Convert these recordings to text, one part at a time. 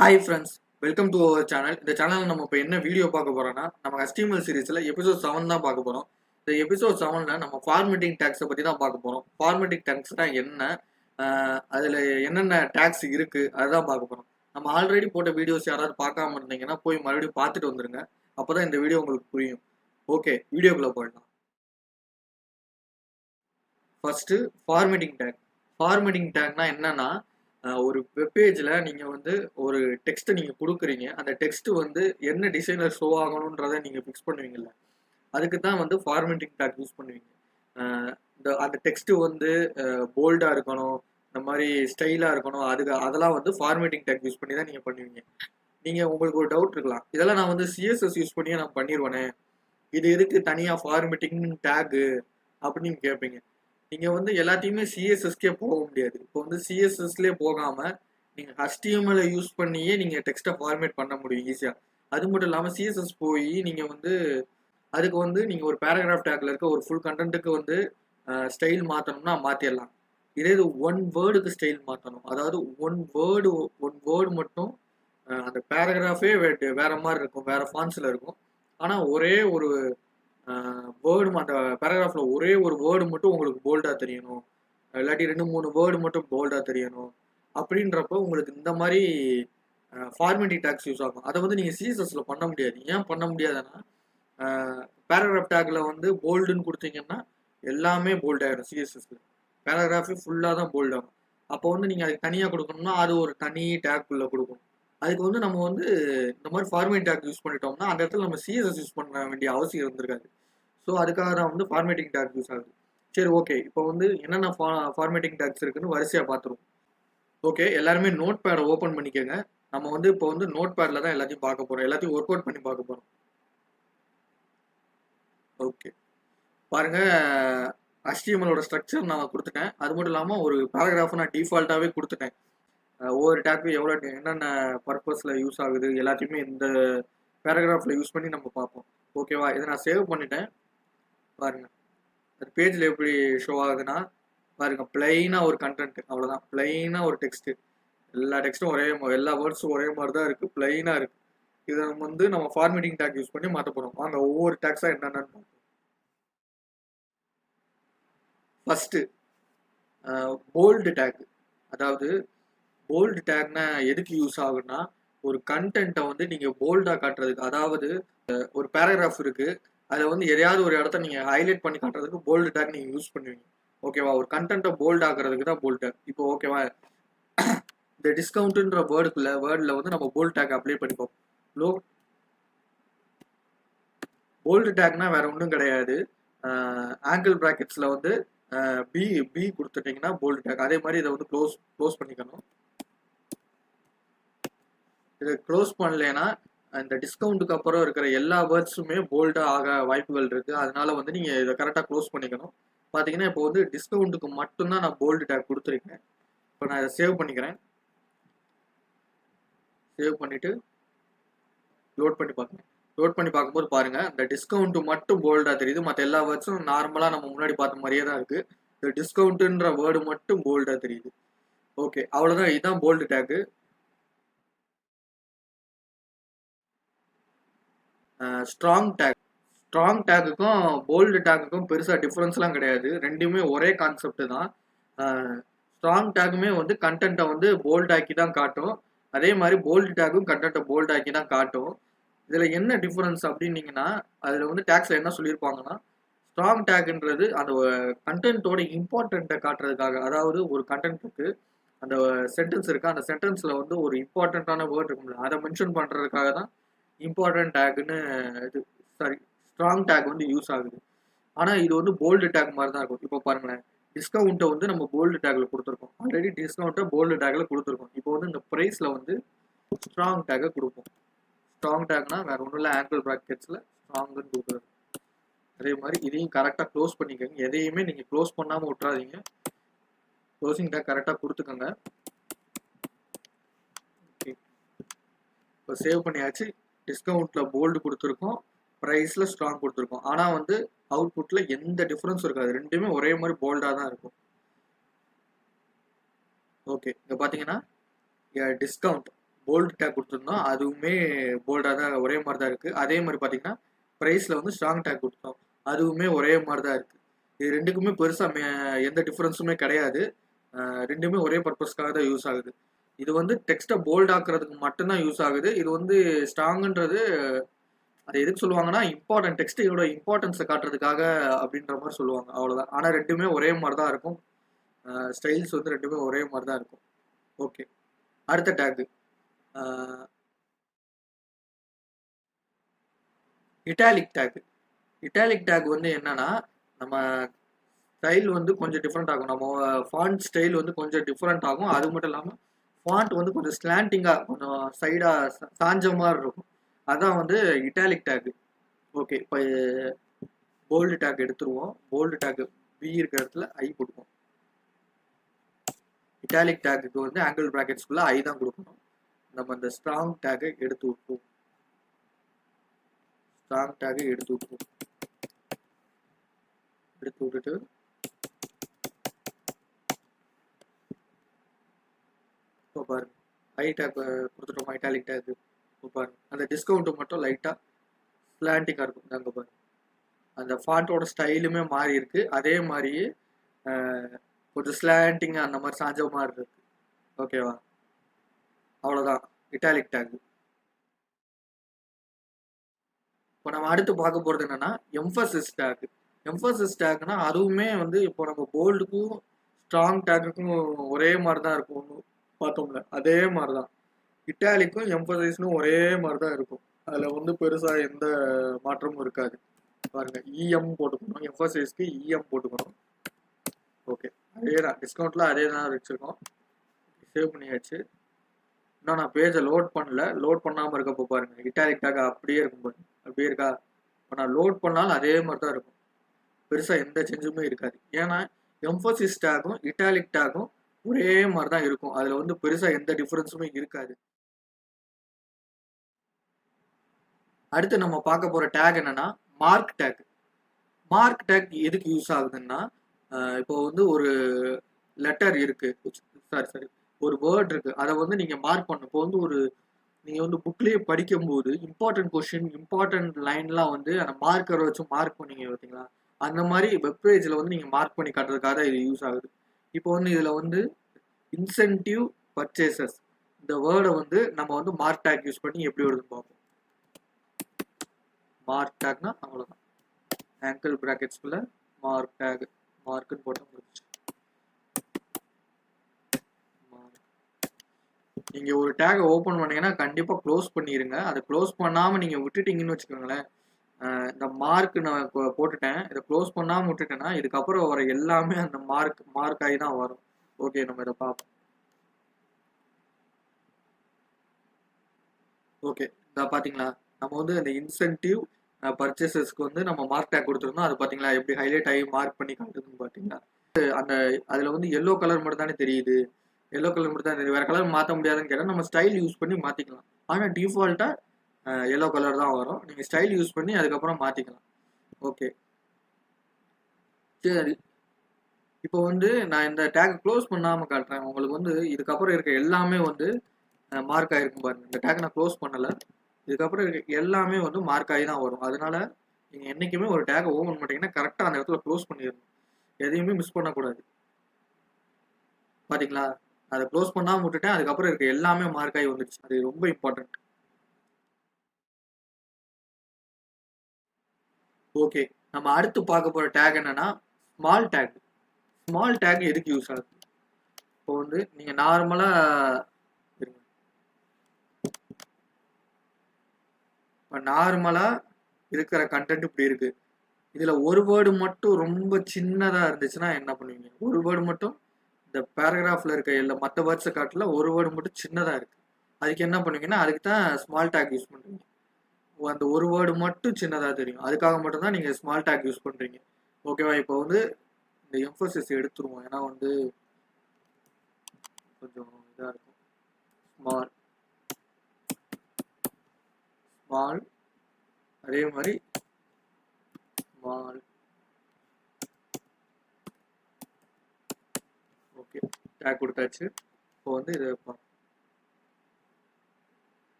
Hi friends, welcome to our channel. இந்த சேனலில் நம்ம இப்போ என்ன வீடியோ பார்க்க போகிறோம்னா, நம்ம HTML சீரிஸில் எபிசோட் 7 தான் பார்க்க போகிறோம். இந்த எபிசோட் 7ல் நம்ம ஃபார்மேட்டிங் டேக்ஸை பற்றி தான் பார்க்க போகிறோம். ஃபார்மேட்டிங் டேக்ஸ்னால் என்ன, அதில் என்னென்ன டேக்ஸ் இருக்குது அதுதான் பார்க்க போகிறோம். நம்ம ஆல்ரெடி போட்ட வீடியோஸ் யாராவது பார்க்காம இருந்தீங்கன்னா போய் மறுபடியும் பார்த்துட்டு வந்துருங்க. அப்போ தான் இந்த வீடியோ உங்களுக்கு புரியும். ஓகே, வீடியோக்குள்ளே போயிடலாம். First formatting take. ஃபார்மேட்டிங் டேக்னா என்னன்னா, ஒரு வெப்பேஜில் நீங்கள் வந்து ஒரு டெக்ஸ்ட்டை நீங்கள் கொடுக்குறீங்க. அந்த டெக்ஸ்ட் வந்து என்ன டிசைனில் ஷோ ஆகணுன்றதை நீங்கள் ஃபிக்ஸ் பண்ணுவீங்கல்ல, அதுக்கு தான் வந்து ஃபார்மேட்டிங் டேக் யூஸ் பண்ணுவீங்க. அந்த டெக்ஸ்ட்டு வந்து போல்டாக இருக்கணும், இந்த மாதிரி ஸ்டைலாக இருக்கணும், அதெல்லாம் வந்து ஃபார்மேட்டிங் டேக் யூஸ் பண்ணி தான் நீங்கள் பண்ணுவீங்க. நீங்கள் உங்களுக்கு ஒரு டவுட் இருக்கலாம், இதெல்லாம் நான் வந்து சிஎஸ்எஸ் யூஸ் பண்ணியே நான் பண்ணிடுவேனே, இது எதுக்கு தனியாக ஃபார்மேட்டிங் டேக்கு அப்படின்னு கேட்பீங்க. நீங்கள் வந்து எல்லாத்தையுமே சிஎஸ்எஸ்கே போக முடியாது. இப்போ வந்து சிஎஸ்எஸ்லேயே போகாமல் நீங்கள் HTML யூஸ் பண்ணியே நீங்கள் டெக்ஸ்ட்டை ஃபார்மேட் பண்ண முடியும் ஈஸியாக. அது மட்டும் இல்லாமல் சிஎஸ்எஸ் போய் நீங்கள் வந்து அதுக்கு வந்து நீங்கள் ஒரு பேராகிராஃப் டேக்கில் இருக்க ஒரு ஃபுல் கண்டென்ட்டுக்கு வந்து ஸ்டைல் மாற்றணும்னா மாற்றிடலாம். இதே இது ஒன் வேர்டுக்கு ஸ்டைல் மாற்றணும், அதாவது ஒன் வேர்டு மட்டும் அந்த பேராகிராஃபே வேற மாதிரி இருக்கும், வேற ஃபான்ஸில் இருக்கும். ஆனால் ஒரே ஒரு வேர்டு, அந்த பேராகிராஃபில் ஒரே ஒரு வேர்டு மட்டும் உங்களுக்கு போல்டாக தெரியணும், இல்லாட்டி 2-3 வேர்டு மட்டும் போல்டாக தெரியணும். அப்படின்றப்போ உங்களுக்கு இந்த மாதிரி ஃபார்மேட்டிங் டேக்ஸ் யூஸ் ஆகும். அதை வந்து நீங்கள் சிஎஸ்எஸ்ல பண்ண முடியாது. ஏன் பண்ண முடியாதுன்னா, பேராகிராஃப் டேக்கில் வந்து போல்டுன்னு கொடுத்தீங்கன்னா எல்லாமே போல்ட் ஆகிடும். சிஎஸ்எஸ்ல பேராகிராஃபே ஃபுல்லாக தான் போல்ட் ஆகும். அப்போ வந்து நீங்கள் அதுக்கு தனியாக கொடுக்கணும்னா அது ஒரு தனி டேக்குள்ளே கொடுக்கும். அதுக்கு வந்து நம்ம வந்து இந்த மாதிரி ஃபார்மேட் டேக் யூஸ் பண்ணிட்டோம்னா அந்த இடத்துல நம்ம சிஎஸ்எஸ் யூஸ் பண்ண வேண்டிய அவசியம் இருந்திருக்காது. ஸோ அதுக்காக தான் வந்து ஃபார்மேட்டிங் டேக் யூஸ் ஆகுது. சரி, ஓகே, இப்போ வந்து என்னென்ன ஃபார்மேட்டிங் டேக்ஸ் இருக்குன்னு வரிசையாக பார்த்துருவோம். ஓகே, எல்லாருமே நோட் பேடை ஓப்பன் பண்ணிக்கோங்க. நம்ம வந்து இப்போ வந்து நோட் பேடில் தான் எல்லாத்தையும் பார்க்க போகிறோம், எல்லாத்தையும் ஒர்க் அவுட் பண்ணி பார்க்க போகிறோம். ஓகே, பாருங்க, HTML ஸ்ட்ரக்சர் நான் கொடுத்துட்டேன். அது மட்டும் இல்லாமல் ஒரு பேராகிராஃபை நான் டிஃபால்ட்டாகவே கொடுத்துட்டேன். ஒவ்வொரு டேக்கும் எவ்வளோ என்னென்ன பர்பஸில் யூஸ் ஆகுது எல்லாத்தையுமே இந்த பேராகிராஃபில் யூஸ் பண்ணி நம்ம பார்ப்போம். ஓகேவா, இதை நான் சேவ் பண்ணிட்டேன். பாருங்கள், அது பேஜில் எப்படி ஷோ ஆகுதுன்னா, பாருங்கள், பிளைனாக ஒரு கண்டென்ட், அவ்வளோதான், பிளைனாக ஒரு டெக்ஸ்ட்டு. எல்லா டெக்ஸ்ட்டும் எல்லா வேர்ட்ஸும் ஒரே மாதிரி தான் இருக்குது, பிளைனாக இருக்குது. இதை வந்து நம்ம ஃபார்மேட்டிங் டேக் யூஸ் பண்ணி மாற்ற போகிறோம். வாங்க ஒவ்வொரு டேக்ஸாக என்னென்னு பார்ப்போம். First bold tag. அதாவது போல்டு டேக்னா எதுக்கு யூஸ் ஆகுன்னா, ஒரு கண்டென்ட்டை வந்து நீங்கள் போல்டாக காட்டுறதுக்கு, அதாவது ஒரு பேராகிராஃப் இருக்குது, அதில் வந்து எதையாவது ஒரு இடத்த நீங்கள் ஹைலைட் பண்ணி காட்டுறதுக்கு போல்டு டேக் நீங்கள் யூஸ் பண்ணுவீங்க. ஓகேவா, ஒரு கண்டென்ட்டை போல்ட் ஆக்குறதுக்கு தான் போல்டு டேக். இப்போ ஓகேவா, இந்த டிஸ்கவுண்ட்டுன்ற வேர்டில் வந்து நம்ம போல்டு டேக் அப்ளை பண்ணிப்போம். போல்டு டேக்னா வேற ஒன்றும் கிடையாது, ஆங்கிள் ப்ராக்கெட்ஸில் வந்து பி கொடுத்துட்டிங்கன்னா போல்டு டேக். அதே மாதிரி இதை வந்து க்ளோஸ் பண்ணிக்கணும். இதை க்ளோஸ் பண்ணலைன்னா இந்த டிஸ்கவுண்ட்டுக்கு அப்புறம் இருக்கிற எல்லா வேர்ட்ஸுமே போல்டாக ஆக வாய்ப்புகள் இருக்குது. அதனால வந்து நீங்கள் இதை கரெக்டாக க்ளோஸ் பண்ணிக்கணும். பார்த்தீங்கன்னா இப்போ வந்து டிஸ்கவுண்ட்டுக்கு மட்டும்தான் நான் போல்டு டேக் கொடுத்துருக்கேன். இப்போ நான் இதை சேவ் பண்ணிக்கிறேன். சேவ் பண்ணிவிட்டு லோட் பண்ணி பார்க்குறேன். லோட் பண்ணி பார்க்கும்போது பாருங்கள், இந்த டிஸ்கவுண்ட்டு மட்டும் போல்டாக தெரியுது, மற்ற எல்லா வேர்ட்ஸும் நார்மலாக நம்ம முன்னாடி பார்த்த மாதிரியே தான் இருக்குது. இந்த டிஸ்கவுண்ட்டுன்ற வேர்டு மட்டும் போல்டாக தெரியுது. ஓகே, அவ்வளோதான், இதுதான் போல்டு டேக்கு. ஸ்ட்ராங் டேக்குக்கும் போல்டு டேக்குக்கும் பெருசாக டிஃப்ரென்ஸ்லாம் கிடையாது, ரெண்டுமே ஒரே கான்செப்ட் தான். ஸ்ட்ராங் டேக்குமே வந்து கண்டென்ட்டை வந்து போல்டாக்கி தான் காட்டும், அதே மாதிரி போல்டு டேக்கும் கண்டென்ட்டை போல்டாக்கி தான் காட்டும். இதில் என்ன டிஃப்ரென்ஸ் அப்படின்னீங்கன்னா, அதில் வந்து டேக்ஸில் என்ன சொல்லியிருப்பாங்கன்னா, ஸ்ட்ராங் டேக்குன்றது அந்த கண்டென்ட்டோட இம்பார்ட்டண்ட்டை காட்டுறதுக்காக, அதாவது ஒரு கண்டென்ட்டுக்கு அந்த சென்டென்ஸ் இருக்குது, அந்த சென்டென்ஸில் வந்து ஒரு இம்பார்ட்டண்ட்டான வேர்ட் இருக்கும்ல, அதை மென்ஷன் பண்ணுறதுக்காக தான் இம்பார்ட்டன்ட் டேக்னு ஸ்ட்ராங் டேக் வந்து யூஸ் ஆகுது. ஆனால் இது வந்து போல்டு டேக் மாதிரி தான் இருக்கும். இப்போ பாருங்களேன், டிஸ்கவுண்ட்டை வந்து நம்ம போல்டு டேக்கில் கொடுத்துருக்கோம், ஆல்ரெடி டிஸ்கவுண்ட்டை போல்டு டேக்கில் கொடுத்துருக்கோம். இப்போ வந்து இந்த ப்ரைஸில் வந்து ஸ்ட்ராங் டேக்கை கொடுப்போம். ஸ்ட்ராங் டேக்னா வேறு ஒன்றும் இல்லை, ஆங்கிள் ப்ராக்கெட்ஸில் ஸ்ட்ராங்குன்னு கொடுக்குறது. அதே மாதிரி இதையும் கரெக்டாக க்ளோஸ் பண்ணிக்கோங்க. எதையுமே நீங்கள் க்ளோஸ் பண்ணாமல் விட்றாதீங்க, க்ளோசிங் டேக் கரெக்டாக கொடுத்துக்கோங்க. ஓகே, இப்போ சேவ் பண்ணியாச்சு. டிஸ்கவுண்ட்டில் போல்டு கொடுத்துருக்கோம், ப்ரைஸில் ஸ்ட்ராங் கொடுத்துருக்கோம். ஆனால் வந்து அவுட்புட்டில் எந்த டிஃப்ரென்ஸும் இருக்காது, ரெண்டுமே ஒரே மாதிரி போல்டாக தான் இருக்கும். ஓகே, இங்கே பார்த்தீங்கன்னா டிஸ்கவுண்ட் போல்டு டேக் கொடுத்துருந்தோம், அதுவுமே போல்டாக தான் ஒரே மாதிரி தான் இருக்குது. அதே மாதிரி பார்த்தீங்கன்னா ப்ரைஸில் வந்து ஸ்ட்ராங் டேக் கொடுத்தோம், அதுவுமே ஒரே மாதிரி தான் இருக்குது. இது ரெண்டுக்குமே பெருசாக எந்த டிஃப்ரென்ஸுமே கிடையாது. ரெண்டுமே ஒரே பர்பஸ்க்காக தான் யூஸ் ஆகுது. இது வந்து டெக்ஸ்ட்டை போல்ட் ஆக்குறதுக்கு மட்டும்தான் யூஸ் ஆகுது. இது வந்து ஸ்ட்ராங்குன்றது அது எதுக்கு சொல்லுவாங்கன்னா இம்பார்ட்டன்ட் டெக்ஸ்ட்டோட இம்பார்ட்டன்ஸை காட்டுறதுக்காக அப்படின்ற மாதிரி சொல்லுவாங்க, அவ்வளோதான். ஆனால் ரெண்டுமே ஒரே மாதிரி தான் இருக்கும். ஸ்டைல்ஸ் வந்து ரெண்டுமே ஒரே மாதிரி தான் இருக்கும். ஓகே, அடுத்த டேக்கு இட்டாலிக் டேக். இட்டாலிக் டேக் வந்து என்னன்னா நம்ம ஸ்டைல் வந்து கொஞ்சம் டிஃப்ரெண்ட் ஆகும். நம்ம ஃபாண்ட் ஸ்டைல் வந்து கொஞ்சம் டிஃப்ரெண்ட் ஆகும். அது மட்டும் இல்லாமல் ஃபாண்ட் வந்து கொஞ்சம் ஸ்லாண்டிங்காக கொஞ்சம் சைடாக சாஞ்ச மாதிரி இருக்கும். அதான் வந்து இட்டாலிக் டேக். ஓகே, இப்போ போல்டு டேக் எடுத்துருவோம். போல்டு டேக் பி இருக்கிற இடத்துல ஐ கொடுப்போம். இட்டாலிக் டேக்கு வந்து ஆங்கிள் ப்ராக்கெட்ஸ்குள்ள ஐ தான் கொடுக்கணும். நம்ம இந்த ஸ்ட்ராங் டேக்கை எடுத்து விட்டுருவோம். ஸ்ட்ராங் டேக்கை எடுத்து விட்டுருவோம். எடுத்து விட்டுட்டு இப்போ பாருங்க ஐ டேக் கொடுத்துட்டோம். இட்டாலிக் டேக்கு இப்போ பாருங்க அந்த டிஸ்கவுண்ட் மட்டும் லைட்டாக ஸ்லாண்டிங்காக இருக்கும். அங்கே பாருங்க அந்த ஃபாண்ட்டோட ஸ்டைலுமே மாறி இருக்கு. அதே மாதிரியே கொஞ்சம் ஸ்லாண்டிங்காக அந்த மாதிரி சாஞ்ச மாதிரி இருக்கு. ஓகேவா, அவ்வளோதான் இட்டாலிக் டேக். இப்போ நம்ம அடுத்து பார்க்க போகிறது என்னன்னா எம்ஃபசிஸ் டேக். எம்ஃபசிஸ் டேக்னா அதுவுமே வந்து இப்போ நம்ம போல்டுக்கும் ஸ்ட்ராங் டேக்குக்கும் ஒரே மாதிரி தான் இருக்கும் பார்த்தோம்ல, அதே மாதிரி தான் இட்டாலிக்கும் எம்ஃபசைஸ்னும் ஒரே மாதிரி தான் இருக்கும். அதில் வந்து பெருசாக எந்த மாற்றமும் இருக்காது. பாருங்க, இஎம் போட்டுக்கணும், எம்ஃபசைஸ்க்கு இஎம் போட்டுக்கணும். ஓகே, அதே தான் டிஸ்கவுண்ட்டில் அதே தான் வச்சுருக்கோம். சேவ் பண்ணியாச்சு. இன்னும் நான் பேஜை லோட் பண்ணல. லோட் பண்ணாமல் இருக்கப்போ பாருங்கள் இட்டாலிக் டேக் அப்படியே இருக்கும் பாருங்க, அப்படியே இருக்கா. இப்போ நான் லோட் பண்ணாலும் அதே மாதிரி தான் இருக்கும், பெருசாக எந்த சேஞ்சுமே இருக்காது. ஏன்னா எம்ஃபசிஸ் டேக்கும் இட்டாலிக் டேக்கும் ஒரே மாதிரி தான் இருக்கும். அதில் வந்து பெருசாக எந்த டிஃப்ரென்ஸுமே இருக்காது. அடுத்து நம்ம பார்க்க போகிற டேக் என்னன்னா மார்க் டேக். மார்க் டேக் எதுக்கு யூஸ் ஆகுதுன்னா இப்போ வந்து ஒரு லெட்டர் இருக்கு, சாரி ஒரு வேர்ட் இருக்கு, அதை வந்து நீங்கள் மார்க் பண்ணணும். இப்போ வந்து ஒரு நீங்கள் வந்து புக்லேயே படிக்கும்போது இம்பார்ட்டன்ட் கொஷின் இம்பார்ட்டன்ட் லைன்லாம் வந்து அந்த மார்க்கரை வச்சு மார்க் பண்ணீங்க பார்த்தீங்களா, அந்த மாதிரி வெப்பேஜில் வந்து நீங்கள் மார்க் பண்ணி காட்டுறதுக்காக தான் இது யூஸ் ஆகுது. இப்போ வந்து இதில் வந்து இன்சென்டிவ் பர்ச்சேசஸ் இந்த வேர்டை வந்து நம்ம வந்து மார்க் டேக் யூஸ் பண்ணி எப்படி வருதுன்னு பார்ப்போம். மார்க் டேக்னா அவ்வளோதான், ஆங்கிள் ப்ராக்கெட்ஸ்குள்ள மார்க் டேக் மார்க்குன்னு போட்டால் முடிச்சு. நீங்கள் ஒரு டேகை ஓப்பன் பண்ணீங்கன்னா கண்டிப்பாக க்ளோஸ் பண்ணிடுங்க. அதை க்ளோஸ் பண்ணாமல் நீங்கள் விட்டுட்டீங்கன்னு வச்சுக்கோங்களேன், இந்த மார்க் நான் போட்டுட்டேன், இதை க்ளோஸ் பண்ணாமல் விட்டுட்டேன்னா இதுக்கப்புறம் வர எல்லாமே அந்த மார்க் ஆகி தான் வரும். ஓகே, நம்ம இதை பார்ப்போம். ஓகே, இதை பார்த்தீங்களா, நம்ம வந்து அந்த இன்சென்டிவ் பர்ச்சேசஸ்க்கு வந்து நம்ம மார்க் டேக் கொடுத்துருந்தோம். அது பார்த்தீங்களா எப்படி ஹைலைட் ஆகி மார்க் பண்ணி காட்டுதுன்னு பார்த்தீங்களா. அந்த அதில் வந்து எல்லோ கலர் மட்டும் தானே தெரியுது, எல்லோ கலர் மட்டும் தான் தெரியுது, வேறு கலர் மாற்ற முடியாதுன்னு கேட்டால் நம்ம ஸ்டைல் யூஸ் பண்ணி மாற்றிக்கலாம். ஆனால் டிஃபால்ட்டாக எல்லோ கலர் தான் வரும். நீங்கள் ஸ்டைல் யூஸ் பண்ணி அதுக்கப்புறம் மாற்றிக்கலாம். ஓகே, சரி. இப்போ வந்து நான் இந்த டேக் க்ளோஸ் பண்ணாமல் காட்டுறேன் உங்களுக்கு. வந்து இதுக்கப்புறம் இருக்க எல்லாமே வந்து மார்க் ஆகிருக்கும் பாருங்க. இந்த டேக் நான் க்ளோஸ் பண்ணலை, இதுக்கப்புறம் இருக்க எல்லாமே வந்து மார்க் ஆகி தான் வரும். அதனால நீங்கள் என்றைக்குமே ஒரு டேக்கை ஓப்பன் பண்ணிட்டீங்கன்னா கரெக்டாக அந்த இடத்துல க்ளோஸ் பண்ணிடணும், எதையுமே மிஸ் பண்ணக்கூடாது. பார்த்தீங்களா, அதை க்ளோஸ் பண்ணாமல் விட்டுட்டேன், அதுக்கப்புறம் இருக்க எல்லாமே மார்க் ஆகி வந்துடுச்சு. அது ரொம்ப இம்பார்ட்டன்ட். ஓகே, நம்ம அடுத்து பார்க்க போகிற டேக் என்னன்னா ஸ்மால் டேக். ஸ்மால் டேக் எதுக்கு யூஸ் ஆகுது? இப்போ வந்து நீங்கள் நார்மலாக இப்போ நார்மலாக இருக்கிற கண்டென்ட் இப்படி இருக்குது, இதில் ஒரு வேர்டு மட்டும் ரொம்ப சின்னதாக இருந்துச்சுன்னா என்ன பண்ணுவீங்க? ஒரு வேர்டு மட்டும் இந்த பேராகிராஃபில் இருக்க எல்லா மற்ற வேர்ட்ஸை காட்டில் ஒரு வேர்டு மட்டும் சின்னதாக இருக்குது, அதுக்கு என்ன பண்ணுவீங்கன்னா அதுக்கு தான் ஸ்மால் டேக் யூஸ் பண்ணுறீங்க. அந்த ஒரு வேர்டு மட்டும் சின்னதாக தெரியும், அதுக்காக மட்டும்தான் நீங்கள் ஸ்மால் டேக் யூஸ் பண்ணுறீங்க. ஓகேவா, இப்போ வந்து இந்த எம்ஃபசிஸ் எடுத்துருவோம், ஏன்னா வந்து கொஞ்சம் இதாக இருக்கும். ஸ்மால் ஸ்மால் அதே மாதிரி ஸ்மால். ஓகே, டேக் கொடுத்தாச்சு. இப்போ வந்து இதை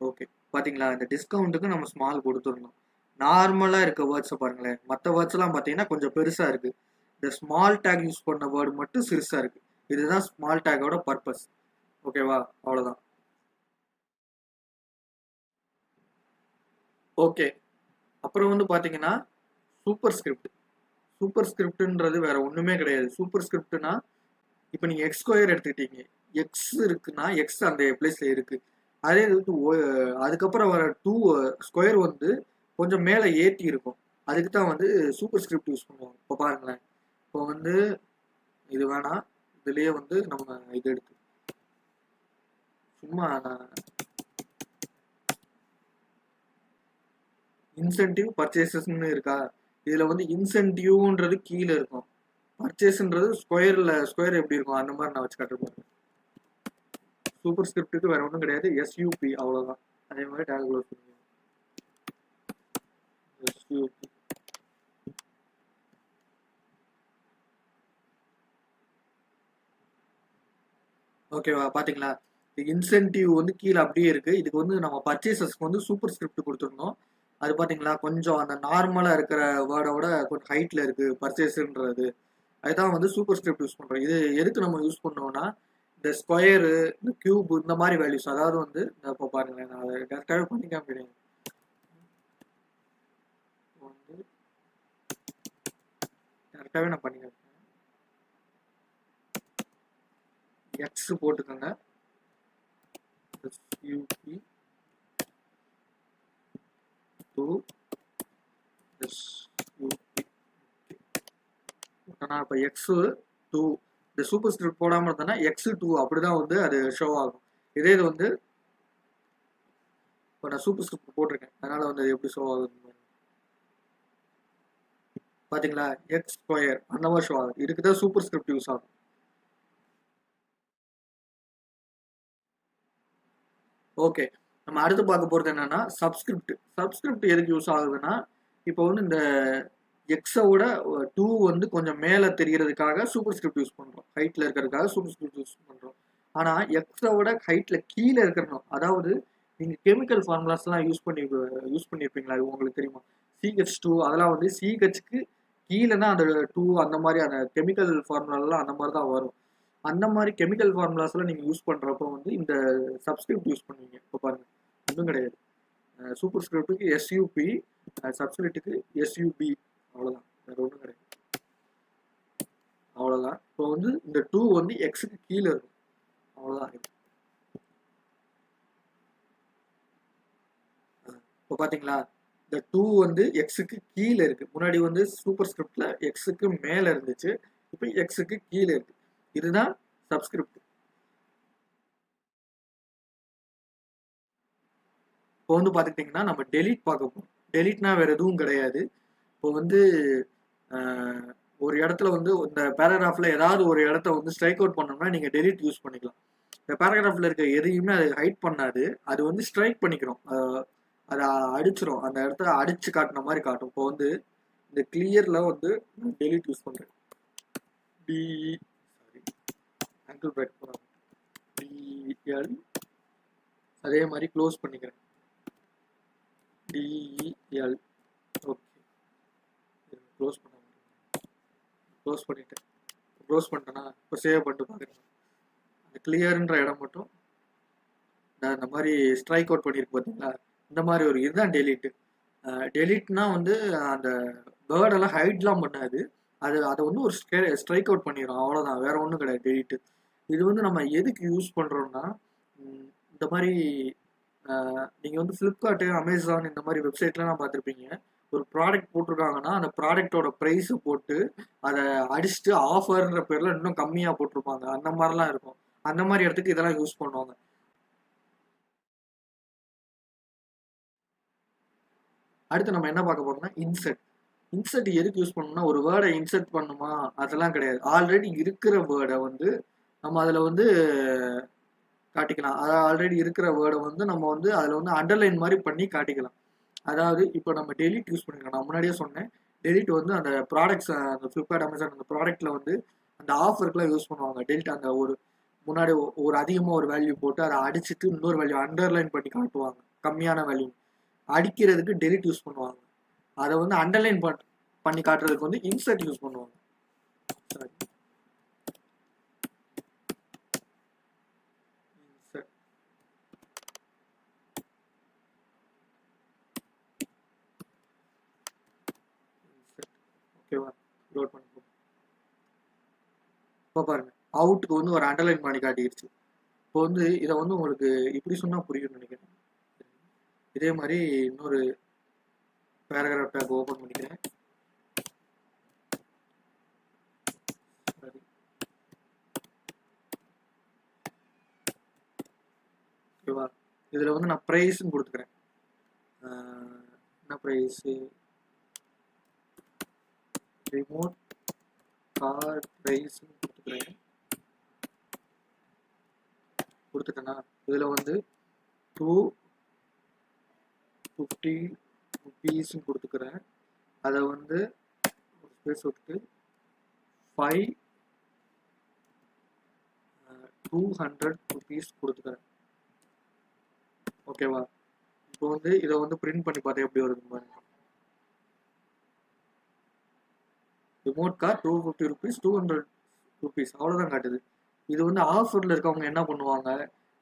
ஓகே, பாத்தீங்களா? இந்த டிஸ்கவுண்ட்டுக்கு நம்ம ஸ்மால் கொடுத்துருந்தோம். நார்மலா இருக்க வேர்ட்ஸை பாருங்களேன். மற்ற வேர்ட்ஸ் எல்லாம் பாத்தீங்கன்னா கொஞ்சம் பெருசா இருக்கு. இந்த ஸ்மால் டேக் யூஸ் பண்ண வேர்டு மட்டும் சிறுசா இருக்கு. இதுதான் ஸ்மால் டேக்கோட பர்பஸ். ஓகேவா? அவ்வளவுதான். ஓகே, அப்புறம் வந்து பாத்தீங்கன்னா சூப்பர் ஸ்கிரிப்ட். சூப்பர் ஸ்கிரிப்ட்ன்றது வேற ஒண்ணுமே கிடையாது. சூப்பர் ஸ்கிரிப்ட்னா இப்போ நீங்க எக்ஸ் ஸ்கொயர் எடுத்துக்கிட்டீங்க, எக்ஸ் இருக்குன்னா எக்ஸ் அந்த பிளேஸ்ல இருக்கு. அதே இது அதுக்கப்புறம் வர டூ ஸ்கொயர் வந்து கொஞ்சம் மேலே ஏற்றி இருக்கும். அதுக்கு தான் வந்து சூப்பர் ஸ்கிரிப்ட் யூஸ் பண்ணுவாங்க. இப்போ பாருங்களேன், இப்போ வந்து இது வேணாம், இதுலயே வந்து நம்ம இது எடுத்து சும்மா இன்சென்டிவ் பர்ச்சேசஸ்ன்னு இருக்கா, இதுல வந்து இன்சென்டிவ்ன்றது கீழே இருக்கும், பர்ச்சேஸ்ன்றது ஸ்கொயர் எப்படி இருக்கும் அந்த மாதிரி நான் வச்சு காட்டுறேன். சூப்பர் ஸ்கிரிப்டுக்கு வேற ஒன்றும் கிடையாது, எஸ்யூபி அவ்வளோதான். அதே மாதிரி டேக் க்ளோஸ் பண்ணுங்க, எஸ்யூபி. ஓகேவா? பாத்தீங்களா? இன்சென்டிவ் வந்து கீழே அப்படியே இருக்கு. இதுக்கு வந்து நம்ம பர்ச்சேசஸ்க்கு வந்து சூப்பர் ஸ்கிரிப்ட் கொடுத்துருந்தோம். அது பாத்தீங்களா கொஞ்சம் அந்த நார்மலா இருக்கிற வேர்டோட கொஞ்சம் ஹைட்ல இருக்கு பர்ச்சேஸ்ன்றது. அதுதான் வந்து சூப்பர் ஸ்கிரிப்ட் யூஸ் பண்றோம். இது எதுக்கு நம்ம யூஸ் பண்ணோம்னா இந்த ஸ்கொயரு, இந்த கியூப், இந்த மாதிரி வேல்யூஸ், அதாவது வந்து இப்போ பாருங்களேன், நான் அதை டேரக்டாகவே பண்ணி காமிக்கிறேன். வந்து டேரக்டாகவே நான் பண்ணி காமிக்கிறேன். எக்ஸ் போட்டுக்கோங்க, எஸ்யூபி டு எஸ்யூபி. ஆனால் இப்போ எக்ஸ் டூ இந்த சூப்பர் ஸ்கிரிப்ட் போடாமல் இருந்தோன்னா எக்ஸ் டூ அப்படிதான் வந்து அது ஷோ ஆகும். இதே இது வந்து இப்போ நான் சூப்பர் ஸ்கிரிப்ட் போட்டிருக்கேன், அதனால வந்து அது எப்படி ஷோ ஆகுது பாத்தீங்களா? எக்ஸ் ஸ்கொயர் அந்த மாதிரி ஷோ ஆகுது. இதுக்கு தான் சூப்பர் ஸ்கிரிப்ட் யூஸ் ஆகும். ஓகே, நம்ம அடுத்து பார்க்க போறது என்னன்னா சப்ஸ்கிரிப்ட். சப்ஸ்கிரிப்ட் எதுக்கு யூஸ் ஆகுதுன்னா, இப்போ வந்து இந்த எக்ஸோட டூ வந்து கொஞ்சம் மேலே தெரியறதுக்காக சூப்பர் ஸ்கிரிப்ட் யூஸ் பண்றோம், ஹைட்ல இருக்கிறதுக்காக சூப்பர் ஸ்கிரிப்ட் யூஸ் பண்றோம். ஆனா எக்ஸோட ஹைட்ல கீழே இருக்கணும், அதாவது நீங்க கெமிக்கல் ஃபார்முலாஸ் எல்லாம் யூஸ் பண்ணிருப்பீங்களா? அது உங்களுக்கு தெரியுமா? சிஹெச் டூ அதெல்லாம் வந்து சிஹெச்க்கு கீழே தான் அந்த டூ, அந்த மாதிரி அந்த கெமிக்கல் ஃபார்முலாலாம் அந்த மாதிரி தான் வரும். அந்த மாதிரி கெமிக்கல் ஃபார்முலாஸ்லாம் நீங்கள் யூஸ் பண்ணுறப்போ வந்து இந்த சப்ஸ்கிரிப்ட் யூஸ் பண்ணுவீங்க. இப்போ பாருங்க, ஒன்றும் கிடையாது. சூப்பர் ஸ்கிரிப்டுக்கு எஸ்யூபி, சப்ஸ்கிரிப்டுக்கு எஸ்யூபி, அவ்வளோதான், வேற ஒன்றும் கிடையாது. அவ்வளோதான். இப்போ வந்து இந்த டூ வந்து எக்ஸுக்கு கீழே இருக்கும், அவ்வளோதான். இப்போ பார்த்தீங்களா, இந்த டூ வந்து எக்ஸுக்கு கீழே இருக்கு. முன்னாடி வந்து சூப்பர் ஸ்கிரிப்ட்ல எக்ஸுக்கு மேலே இருந்துச்சு, இப்போ எக்ஸுக்கு கீழே இருக்கு. இதுதான் சப்ஸ்கிரிப்ட். இப்போ வந்து பார்த்துக்கிட்டிங்கன்னா நம்ம டெலீட் பார்க்க போகிறோம். டெலீட்னா வேறு எதுவும் கிடையாது. இப்போ வந்து ஒரு இடத்துல வந்து இந்த பேராகிராஃபில் ஏதாவது ஒரு இடத்த வந்து ஸ்ட்ரைக் அவுட் பண்ணோம்னா நீங்கள் டெலீட் யூஸ் பண்ணிக்கலாம். இந்த பேராகிராஃபில் இருக்க எதையுமே அது ஹைட் பண்ணாது, அது வந்து ஸ்ட்ரைக் பண்ணிக்கிறோம், அதை அடிச்சிரும், அந்த இடத்த அடிச்சு காட்டின மாதிரி காட்டும். இப்போ வந்து இந்த கிளியரில் வந்து டெலீட் யூஸ் பண்ணுறேன், டிஇ சாரி ஆங்கிள் பிரேக் போகிறோம், டிஎல், அதே மாதிரி க்ளோஸ் பண்ணிக்கிறேன், டிஇஎல். ஓகே, க்ளோஸ் பண்ணிட்டேன். க்ளோஸ் பண்ணிட்டேன்னா இப்போ சேவ் பண்ணிட்டு பார்க்குறேன். அந்த கிளியர்ன்ற இடம் மட்டும் இந்த மாதிரி ஸ்ட்ரைக் அவுட் பண்ணியிருக்கு பார்த்தீங்களா, இந்த மாதிரி ஒரு இதுதான் டெலீட்டு. டெலீட்னா வந்து அந்த வேர்டெல்லாம் ஹைட்லாம் பண்ணாது, அதை வந்து ஒரு ஸ்ட்ரைக் அவுட் பண்ணிடும், அவ்வளோதான், வேற ஒன்றும் கிடையாது டெலீட்டு. இது வந்து நம்ம எதுக்கு யூஸ் பண்ணுறோம்னா, இந்த மாதிரி நீங்கள் வந்து ஃப்ளிப்கார்ட்டு, அமேசான் இந்த மாதிரி வெப்சைட்லாம் பார்த்துருப்பீங்க. ஒரு ப்ராடக்ட் போட்டிருக்காங்கன்னா அந்த ப்ராடக்டோட ப்ரைஸை போட்டு அதை அடிச்சுட்டு ஆஃபர்ன்ற பேரில் இன்னும் கம்மியாக போட்டிருப்பாங்க, அந்த மாதிரிலாம் இருக்கும். அந்த மாதிரி இடத்துக்கு இதெல்லாம் யூஸ் பண்ணுவாங்க. அடுத்து நம்ம என்ன பார்க்க போறோம்னா இன்செர்ட். இன்செர்ட் எதுக்கு யூஸ் பண்ணணும்னா, ஒரு வேர்டை இன்செர்ட் பண்ணுமா அதெல்லாம் கிடையாது. ஆல்ரெடி இருக்கிற வேர்டை வந்து நம்ம அதில் வந்து காட்டிக்கலாம். அதாவது ஆல்ரெடி இருக்கிற வேர்டை வந்து நம்ம வந்து அதில் வந்து அண்டர்லைன் மாதிரி பண்ணி காட்டிக்கலாம். அதாவது இப்போ நம்ம டெலீட் யூஸ் பண்ணிக்கலாம். நான் முன்னாடியே சொன்னேன், டெலீட் வந்து அந்த ப்ராடக்ட்ஸ், அந்த ஃப்ளிப்கார்ட், அமேசான் அந்த ப்ராடக்ட்டில் வந்து அந்த ஆஃபருக்குலாம் யூஸ் பண்ணுவாங்க. டெலீட் அந்த ஒரு முன்னாடி ஒரு அதிகமாக ஒரு வேல்யூ போட்டு அதை அடிச்சுட்டு இன்னொரு வேல்யூ அண்டர்லைன் பண்ணி காட்டுவாங்க. கம்மியான வேல்யூ. அடிக்கிறதுக்கு டெலிட் யூஸ் பண்ணுவாங்க. அதை வந்து அண்டர்லைன் பண்ணி காட்டுறதுக்கு வந்து இன்சர்ட் யூஸ் பண்ணுவாங்க. Sorry, insert. ஓகேவா, லோட் பண்ணி இப்போ பாருங்க, அவுட்டுக்கு வந்து ஒரு அண்டர்லைன் பண்ணி காட்டிடுச்சு. இப்போ வந்து இதை வந்து உங்களுக்கு இப்படி சொன்னா புரியும்னு நினைக்கிறேன். இதே மாதிரி இன்னொரு பேராகிராஃப் டேக் ஓபன் பண்ணிக்கிறேன். ஓகேவா, இதுல வந்து நான் பிரைஸ்ன்னு கொடுத்துக்கிறேன். என்ன பிரைஸ், ரிமோட் கார் பிரைஸ் கொடுத்துக்கிறேன். கொடுத்துட்டேன்னா இதுல வந்து 250 rupees கொடுத்துக்கிறேன். அதை வந்து ஸ்பேஸ் விட்டு 200 rupees கொடுத்துக்கிறேன். ஓகேவா, இப்போ வந்து இதை வந்து பிரிண்ட் பண்ணி பார்த்தா எப்படி வருது பாருங்க. ரிமோட் கார் 250 rupees 200 rupees அவ்வளோதான் காட்டுது. இது வந்து ஆஃபரில் இருக்கவங்க என்ன பண்ணுவாங்க,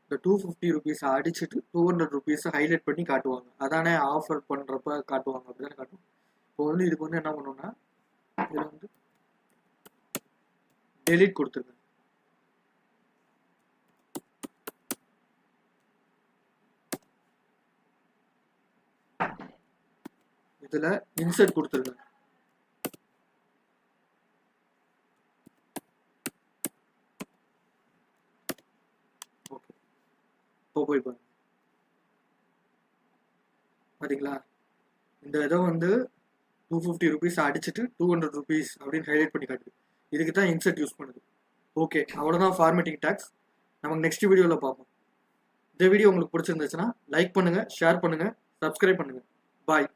இந்த 250 rupees அடிச்சுட்டு 200 rupees ஹைலைட் பண்ணி காட்டுவாங்க. அதானே ஆஃபர் பண்ணுறப்ப காட்டுவாங்க, அப்படிதானே காட்டுவாங்க. இப்போ வந்து இதுக்கு வந்து என்ன பண்ணுவோம்னா, இதில் வந்து டெலிட் கொடுத்துருங்க. இதில் இன்சர்ட் கொடுத்துருங்க. ஓகே, இப்போ போய் பாருங்க. பார்த்தீங்களா, இந்த இதை வந்து 250 rupees அடிச்சுட்டு 200 rupees அப்படின்னு ஹைலைட் பண்ணி காட்டுது. இதுக்கு தான் இன்சர்ட் யூஸ் பண்ணுது. ஓகே, அவ்வளோதான் ஃபார்மேட்டிங் டேக்ஸ். நமக்கு நெக்ஸ்ட் வீடியோவில் பார்ப்போம். இந்த வீடியோ உங்களுக்கு பிடிச்சிருந்துச்சுன்னா லைக் பண்ணுங்கள், ஷேர் பண்ணுங்கள், சப்ஸ்கிரைப் பண்ணுங்கள். பாய்.